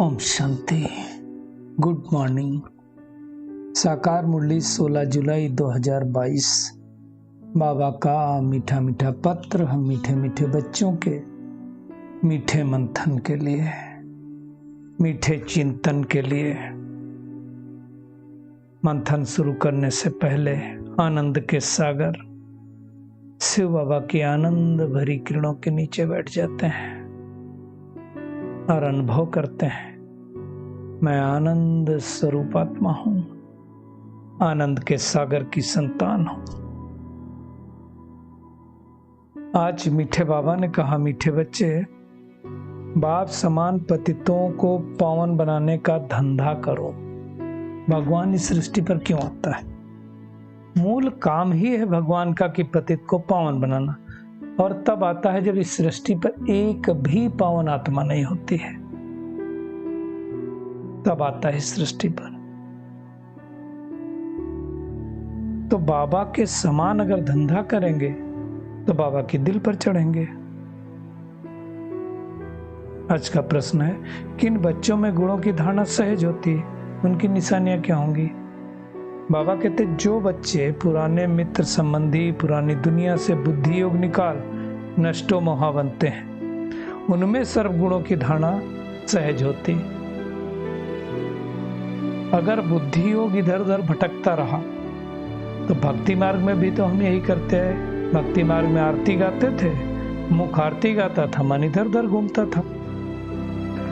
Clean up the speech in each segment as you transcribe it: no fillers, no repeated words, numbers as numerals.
Om Shanti. Good morning. साकार मुरली 16 जुलाई 2022। बाबा का मीठा मीठा पत्र हम मीठे मीठे बच्चों के मीठे मंथन के लिए, मीठे चिंतन के लिए। मंथन शुरू करने से पहले आनंद के सागर शिव बाबा की आनंद भरी किरणों के नीचे बैठ जाते हैं और अनुभव करते हैं, मैं आनंद स्वरूपात्मा हूं, आनंद के सागर की संतान हूं। आज मीठे बाबा ने कहा, मीठे बच्चे, बाप समान पतितों को पावन बनाने का धंधा करो। भगवान इस सृष्टि पर क्यों आता है? मूल काम ही है भगवान का कि पतित को पावन बनाना, और तब आता है जब इस सृष्टि पर एक भी पावन आत्मा नहीं होती है, तब आता है इस सृष्टि पर। तो बाबा के समान अगर धंधा करेंगे तो बाबा के दिल पर चढ़ेंगे। आज का प्रश्न है, किन बच्चों में गुणों की धारणा सहज होती है, उनकी निशानियां क्या होंगी? बाबा कहते, जो बच्चे पुराने मित्र संबंधी, पुरानी दुनिया से बुद्धि योग निकाल नष्टो मोहा बनते हैं, उनमें सर्व गुणों की धारणा सहज होती। अगर बुद्धि योग इधर उधर भटकता रहा तो भक्ति मार्ग में भी तो हम यही करते हैं। भक्ति मार्ग में आरती गाते थे, मुख आरती गाता था, मन इधर उधर घूमता था।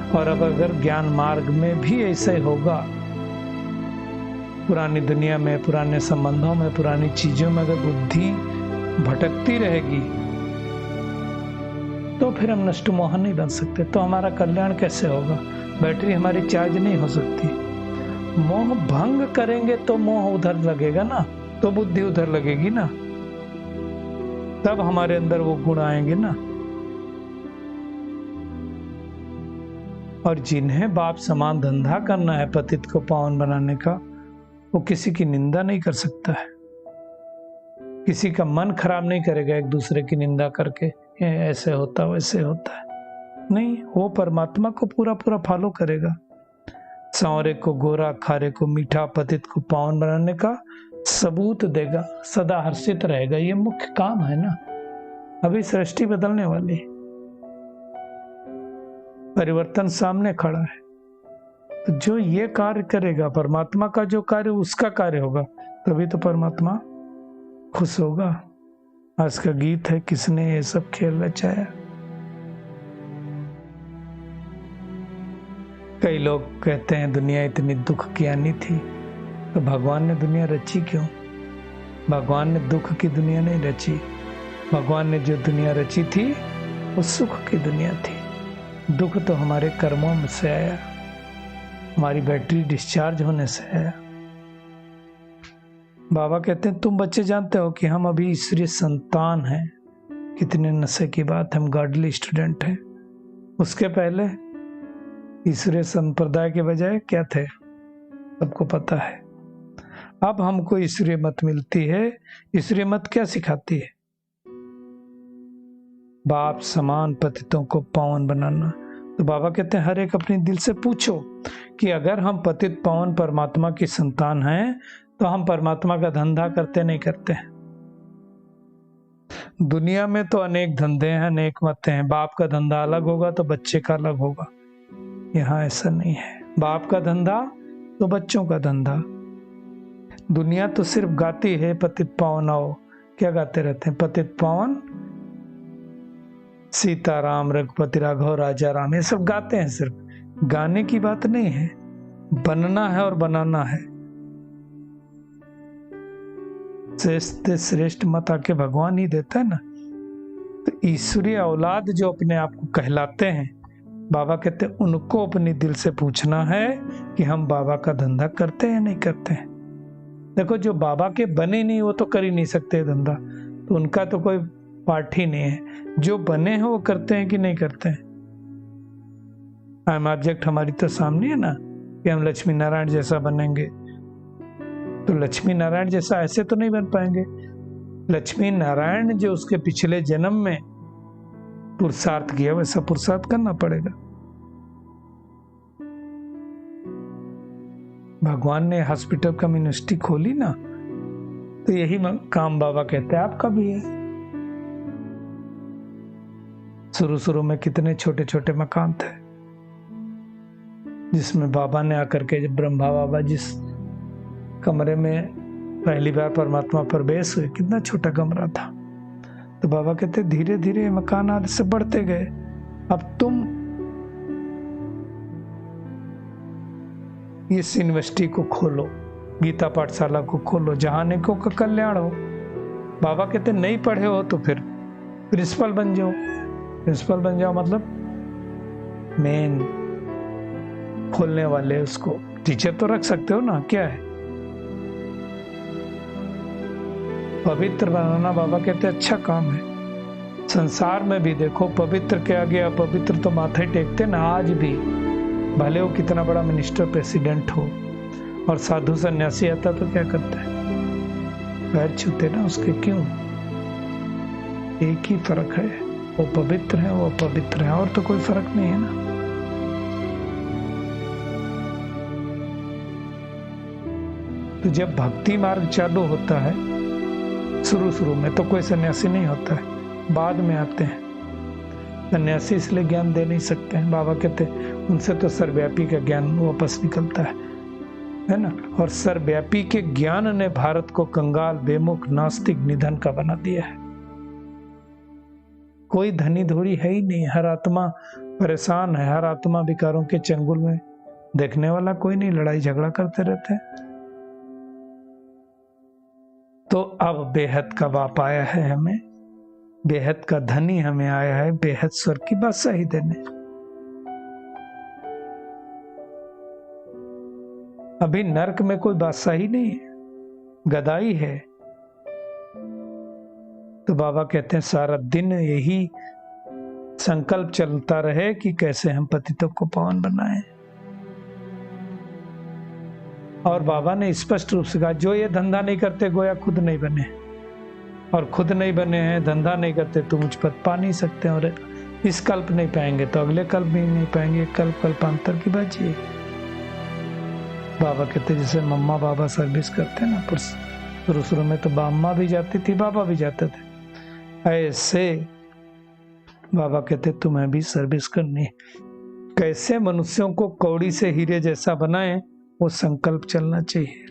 और अब अगर ज्ञान मार्ग में भी ऐसे होगा, पुरानी दुनिया में, पुराने संबंधों में, पुरानी चीजों में अगर बुद्धि भटकती रहेगी तो फिर हम नष्ट मोह नहीं बन सकते। तो हमारा कल्याण कैसे होगा? बैटरी हमारी चार्ज नहीं हो सकती। मोह भंग करेंगे तो मोह उधर लगेगा ना, तो बुद्धि उधर लगेगी ना, तब हमारे अंदर वो गुण आएंगे ना। और जिन्हें बाप समान धंधा करना है पतित को पावन बनाने का, वो किसी की निंदा नहीं कर सकता है, किसी का मन खराब नहीं करेगा एक दूसरे की निंदा करके, ऐसे होता वैसे होता है, नहीं, वो परमात्मा को पूरा पूरा फॉलो करेगा। सांवरे को गोरा, खारे को मीठा, पतित को पावन बनाने का सबूत देगा, सदा हर्षित रहेगा। ये मुख्य काम है ना। अभी सृष्टि बदलने वाली, परिवर्तन सामने खड़ा है, तो जो ये कार्य करेगा, परमात्मा का जो कार्य उसका कार्य होगा, तभी तो परमात्मा खुश होगा। आज का गीत है, किसने ये सब खेल रचाया। कई लोग कहते हैं दुनिया इतनी दुख की आनी थी, तो भगवान ने दुनिया रची क्यों? भगवान ने दुख की दुनिया नहीं रची। भगवान ने जो दुनिया रची थी वो सुख की दुनिया थी। दुख तो हमारे कर्मों में से आया, हमारी बैटरी डिस्चार्ज होने से आया। बाबा कहते हैं, तुम बच्चे जानते हो कि हम अभी ईश्वरीय संतान हैं। कितने नशे की बात, हम गॉडली स्टूडेंट हैं। उसके पहले ईश्वरीय संप्रदाय के बजाय क्या थे, सबको पता है। अब हमको ईश्वरीय मत मिलती है। ईश्वरीय मत क्या सिखाती है? बाप समान पतितों को पावन बनाना। तो बाबा कहते हैं, हर एक अपने दिल से पूछो कि अगर हम पतित पावन परमात्मा की संतान हैं तो हम परमात्मा का धंधा करते नहीं करते हैं? दुनिया में तो अनेक धंधे हैं, अनेक मत हैं। बाप का धंधा अलग होगा तो बच्चे का अलग होगा। यहाँ ऐसा नहीं है। बाप का धंधा तो बच्चों का धंधा। दुनिया तो सिर्फ गाती है पतित पावन आओ। क्या गाते रहते हैं? पतित पावन सीताराम, रघुपति राघव, राजा राम, ये सब गाते हैं। सिर्फ गाने की बात नहीं है, बनना है और बनाना है। श्रेष्ठ श्रेष्ठ मत आके भगवान ही देता है ना। तो ईश्वरीय औलाद जो अपने आप को कहलाते हैं, बाबा कहते हैं उनको अपने दिल से पूछना है कि हम बाबा का धंधा करते हैं नहीं करते हैं। देखो, जो बाबा के बने नहीं वो तो कर ही नहीं सकते धंधा, तो उनका तो कोई पार्ट ही नहीं है। जो बने हैं वो करते हैं कि नहीं करते हैं? आई ऑब्जेक्ट हमारी तो सामने है ना कि हम लक्ष्मी नारायण जैसा बनेंगे। तो लक्ष्मी नारायण जैसा ऐसे तो नहीं बन पाएंगे। लक्ष्मी नारायण जो उसके पिछले जन्म में पुरुषार्थ किया, वैसा पुरुषार्थ करना पड़ेगा। भगवान ने हॉस्पिटल कम यूनिवर्सिटी खोली ना, तो यही काम बाबा कहते हैं आपका भी है। शुरू में कितने छोटे छोटे मकान थे, जिसमें बाबा ने आकर के, जब ब्रह्मा बाबा जिस कमरे में पहली बार परमात्मा प्रवेश हुए, कितना छोटा कमरा था। तो बाबा कहते धीरे धीरे मकान आदि से बढ़ते गए। अब तुम इस यूनिवर्सिटी को खोलो, गीता पाठशाला को खोलो, जहां अनेकों का कल्याण हो। बाबा कहते नहीं पढ़े हो तो फिर प्रिंसिपल बन जाओ। प्रिंसिपल बन जाओ मतलब मेन खोलने वाले, उसको टीचर तो रख सकते हो ना, क्या है। पवित्र बनाना बाबा कहते अच्छा काम है। संसार में भी देखो, पवित्र के आगे अपवित्र तो माथे टेकते ना आज भी, भले वो कितना बड़ा मिनिस्टर प्रेसिडेंट हो। और साधु सन्यासी आता तो क्या करता है, पैर छूते ना उसके, क्यों? एक ही फर्क है, वो पवित्र है, वो अपवित्र है, और तो कोई फर्क नहीं है ना। तो जब भक्ति मार्ग चालू होता है, शुरू में तो कोई सन्यासी नहीं होता है, बाद में आते हैं सन्यासी, इसलिए ज्ञान दे नहीं सकते हैं। बाबा कहते हैं उनसे तो सर्वव्यापी का ज्ञान वापस निकलता है ना। और सर्वव्यापी के ज्ञान ने भारत को कंगाल, बेमुख, नास्तिक, निधन का बना दिया है। कोई धनी धोरी है ही नहीं, हर आत्मा परेशान है, हर आत्मा विकारों के चंगुल में, देखने वाला कोई नहीं, लड़ाई झगड़ा करते रहते हैं। तो अब बेहद का बाप आया है हमें, बेहद का धनी हमें आया है, बेहद स्वर्ग की बादशाही देने। अभी नरक में कोई बादशाही नहीं है, गदाई है। तो बाबा कहते हैं सारा दिन यही संकल्प चलता रहे कि कैसे हम पतितों को पावन बनाएं। और बाबा ने स्पष्ट रूप से कहा, जो ये धंधा नहीं करते गोया खुद नहीं बने, और खुद नहीं बने हैं, धंधा नहीं करते तो मुझ पर पा नहीं सकते, और इस कल्प नहीं पाएंगे तो अगले कल्प भी नहीं पाएंगे। कल्प कल्पांतर की बात ये। बाबा कहते जैसे मम्मा बाबा सर्विस करते हैं ना, शुरू में तो मम्मा भी जाती थी, बाबा भी जाते थे, ऐसे बाबा कहते तुम्हें भी सर्विस करनी है। कैसे मनुष्यों को कौड़ी से हीरे जैसा बनाए, वो संकल्प चलना चाहिए।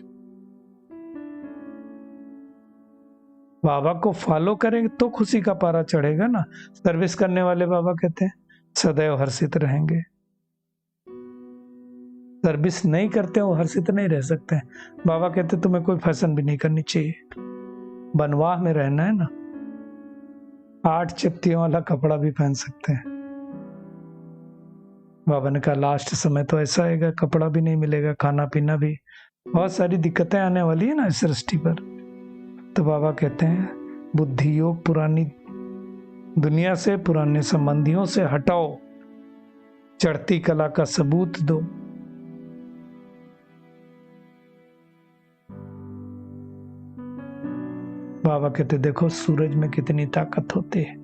बाबा को फॉलो करेंगे तो खुशी का पारा चढ़ेगा ना। सर्विस करने वाले बाबा कहते हैं सदैव हर्षित रहेंगे, सर्विस नहीं करते वो हर्षित नहीं रह सकते। बाबा कहते तुम्हें कोई फैशन भी नहीं करनी चाहिए, बनवाह में रहना है ना, 8 चिप्तियों वाला कपड़ा भी पहन सकते हैं। बाबा ने कहा लास्ट समय तो ऐसा आएगा, कपड़ा भी नहीं मिलेगा, खाना पीना भी, बहुत सारी दिक्कतें आने वाली है ना इस सृष्टि पर। तो बाबा कहते हैं बुद्धि योग पुरानी दुनिया से, पुराने संबंधियों से हटाओ, चढ़ती कला का सबूत दो। बाबा कहते देखो सूरज में कितनी ताकत होती है,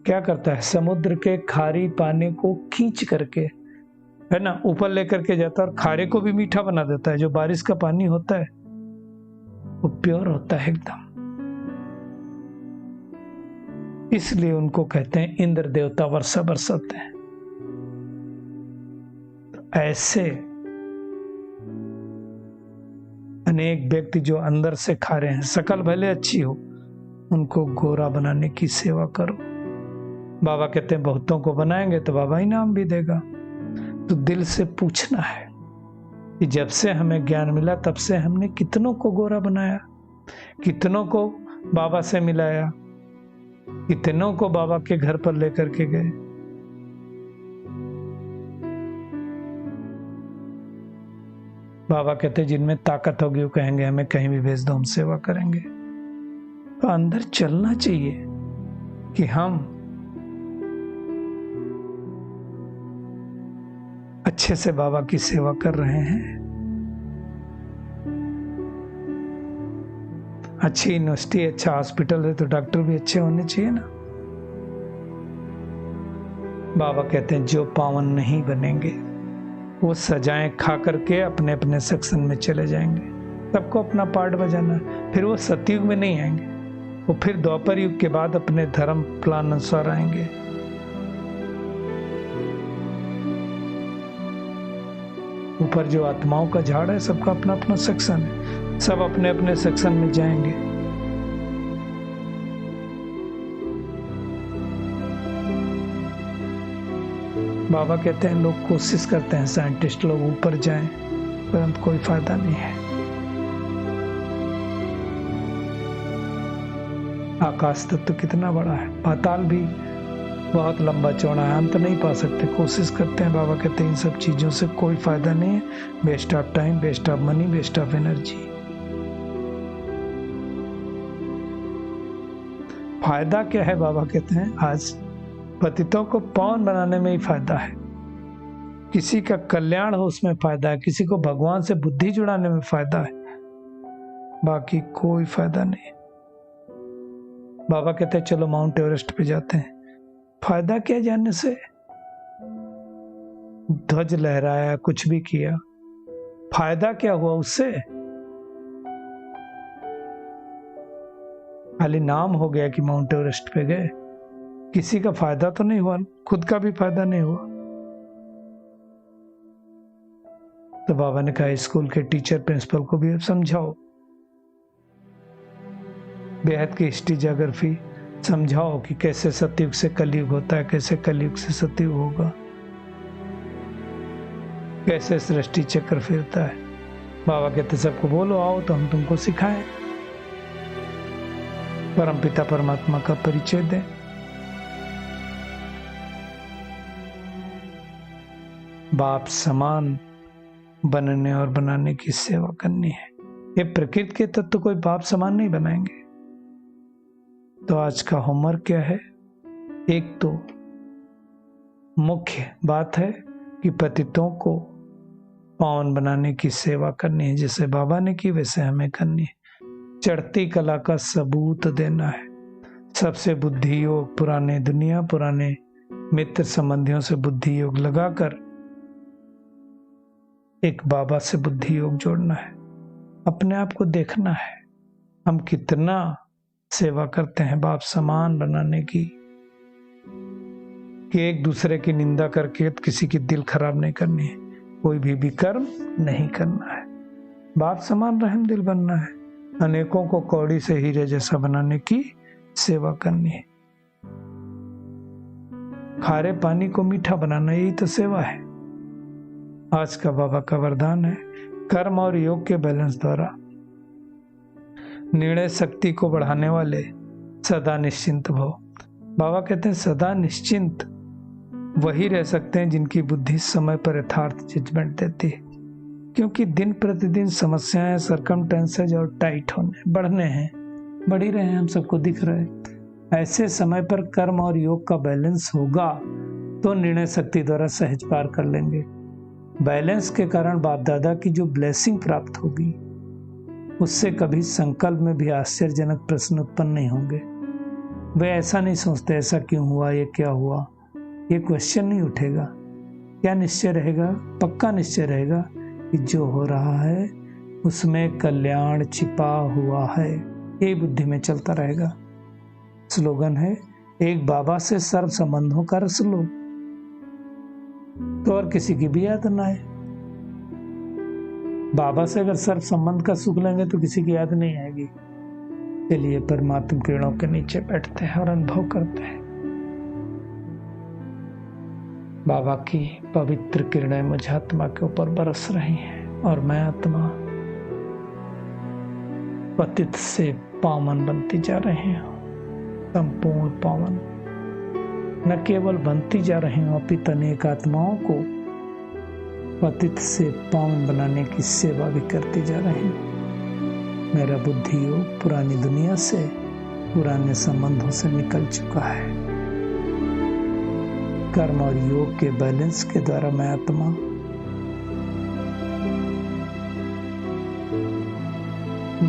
क्या करता है, समुद्र के खारी पानी को खींच करके, है ना, ऊपर लेकर के जाता है और खारे को भी मीठा बना देता है। जो बारिश का पानी होता है वो प्योर होता है एकदम। इसलिए उनको कहते हैं इंद्र देवता वर्षा बरसाते हैं। तो ऐसे अनेक व्यक्ति जो अंदर से खारे हैं, शकल भले अच्छी हो, उनको गोरा बनाने की सेवा करो। बाबा कहते हैं बहुतों को बनाएंगे तो बाबा इनाम भी देगा। तो दिल से पूछना है कि जब से हमें ज्ञान मिला तब से हमने कितनों को गोरा बनाया, कितनों को बाबा से मिलाया, कितनों को बाबा के घर पर लेकर के गए। बाबा कहते जिनमें ताकत होगी वो कहेंगे हमें कहीं भी भेज दो, हम सेवा करेंगे। तो अंदर चलना चाहिए कि हम अच्छे से बाबा की सेवा कर रहे हैं। अच्छी यूनिवर्सिटी, अच्छा हॉस्पिटल है तो डॉक्टर भी अच्छे होने चाहिए ना। बाबा कहते हैं जो पावन नहीं बनेंगे वो सजाएं खा करके अपने अपने सेक्शन में चले जाएंगे, सबको अपना पार्ट बजाना। फिर वो सतयुग में नहीं आएंगे, वो फिर द्वापर युग के बाद अपने धर्म प्लान अनुसार आएंगे। ऊपर जो आत्माओं का झाड़ है, सबका अपना अपना सेक्शन है, सब अपने अपने सेक्शन में जाएंगे। बाबा कहते हैं लोग कोशिश करते हैं, साइंटिस्ट लोग ऊपर जाएं, परंतु कोई फायदा नहीं है। आकाश तत्व कितना बड़ा है, पाताल भी बहुत लंबा चौड़ा है, हम तो नहीं पा सकते, कोशिश करते हैं। बाबा कहते हैं इन सब चीजों से कोई फायदा नहीं है, waste of time, waste of money, waste of energy. फायदा क्या है? बाबा कहते हैं आज पतितों को पावन बनाने में ही फायदा है, किसी का कल्याण हो उसमें फायदा है, किसी को भगवान से बुद्धि जुड़ाने में फायदा है, बाकी कोई फायदा नहीं। बाबा कहते हैं चलो माउंट एवरेस्ट पे जाते हैं। फायदा क्या जाने से? ध्वज लहराया, कुछ भी किया, फायदा क्या हुआ उससे? खाली नाम हो गया कि माउंट एवरेस्ट पे गए, किसी का फायदा तो नहीं हुआ, खुद का भी फायदा नहीं हुआ। तो बाबा ने कहा स्कूल के टीचर प्रिंसिपल को भी अब समझाओ, बेहद की हिस्ट्री ज्योग्राफी समझाओ कि कैसे सतयुग से कलयुग होता है, कैसे कलयुग से सतयुग होगा, कैसे सृष्टि चक्र फिरता है। बाबा कहते सबको बोलो आओ तो हम तुमको सिखाएं, परमपिता परमात्मा का परिचय दें। बाप समान बनने और बनाने की सेवा करनी है। ये प्रकृति के तत्व कोई बाप समान नहीं बनाएंगे। तो आज का होमवर्क क्या है? एक तो मुख्य बात है कि पतितों को पावन बनाने की सेवा करनी है, जैसे बाबा ने की वैसे हमें करनी है। चढ़ती कला का सबूत देना है, सबसे बुद्धि योग, पुराने दुनिया, पुराने मित्र संबंधियों से बुद्धि योग लगाकर एक बाबा से बुद्धि योग जोड़ना है। अपने आप को देखना है हम कितना सेवा करते हैं बाप समान बनाने की, कि एक दूसरे की निंदा करके किसी की दिल खराब नहीं करनी है, कोई भी विकर्म नहीं करना है, बाप समान रहम दिल बनना है, अनेकों को कौड़ी से हीरे जैसा बनाने की सेवा करनी है, खारे पानी को मीठा बनाना, यही तो सेवा है। आज का बाबा का वरदान है कर्म और योग के बैलेंस द्वारा निर्णय शक्ति को बढ़ाने वाले सदा निश्चिंत भव। बाबा कहते हैं सदा निश्चिंत वही रह सकते हैं जिनकी बुद्धि समय पर यथार्थ जजमेंट देती है, क्योंकि दिन प्रतिदिन समस्याएं, सरकमटेंसेज और टाइट होने बढ़ने हैं, बढ़ ही रहे हैं, हम सबको दिख रहे हैं। ऐसे समय पर कर्म और योग का बैलेंस होगा तो निर्णय शक्ति द्वारा सहज पार कर लेंगे। बैलेंस के कारण बाप दादा की जो ब्लेसिंग प्राप्त होगी उससे कभी संकल्प में भी आश्चर्यजनक प्रश्न उत्पन्न नहीं होंगे। वे ऐसा नहीं सोचते ऐसा क्यों हुआ, ये क्या हुआ, ये क्वेश्चन नहीं उठेगा। क्या निश्चय रहेगा? पक्का निश्चय रहेगा कि जो हो रहा है उसमें कल्याण छिपा हुआ है, ये बुद्धि में चलता रहेगा। स्लोगन है एक बाबा से सर्व संबंधों का रस लो, तो और किसी की भी याद ना आए। बाबा से अगर सर्व संबंध का सुख लेंगे तो किसी की याद नहीं आएगी। चलिए परमात्मा किरणों के नीचे बैठते हैं और अनुभव करते हैं। बाबा की पवित्र किरणें मुझ आत्मा के ऊपर बरस रही हैं और मैं आत्मा पतित से पावन बनती जा रही हूँ, संपूर्ण पावन। न केवल बनती जा रही हूँ अपितु अनेक आत्माओं को पतित से पावन बनाने की सेवा भी करती जा रही हूँ। मेरा बुद्धि योग पुरानी दुनिया से, पुराने संबंधों से निकल चुका है। कर्म और योग के बैलेंस के द्वारा मैं आत्मा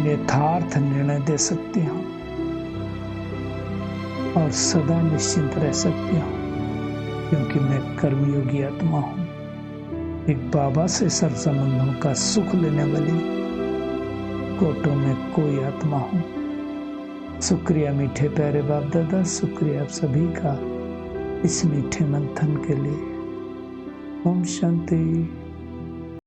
यथार्थ निर्णय दे सकती हूँ और सदा निश्चिंत रह सकती हूँ, क्योंकि मैं कर्मयोगी आत्मा हूँ। एक बाबा से सर संबंधों का सुख लेने वाली कोटों में कोई आत्मा हो। शुक्रिया मीठे प्यारे बाप दादा, शुक्रिया आप सभी का इस मीठे मंथन के लिए। ओम शांति।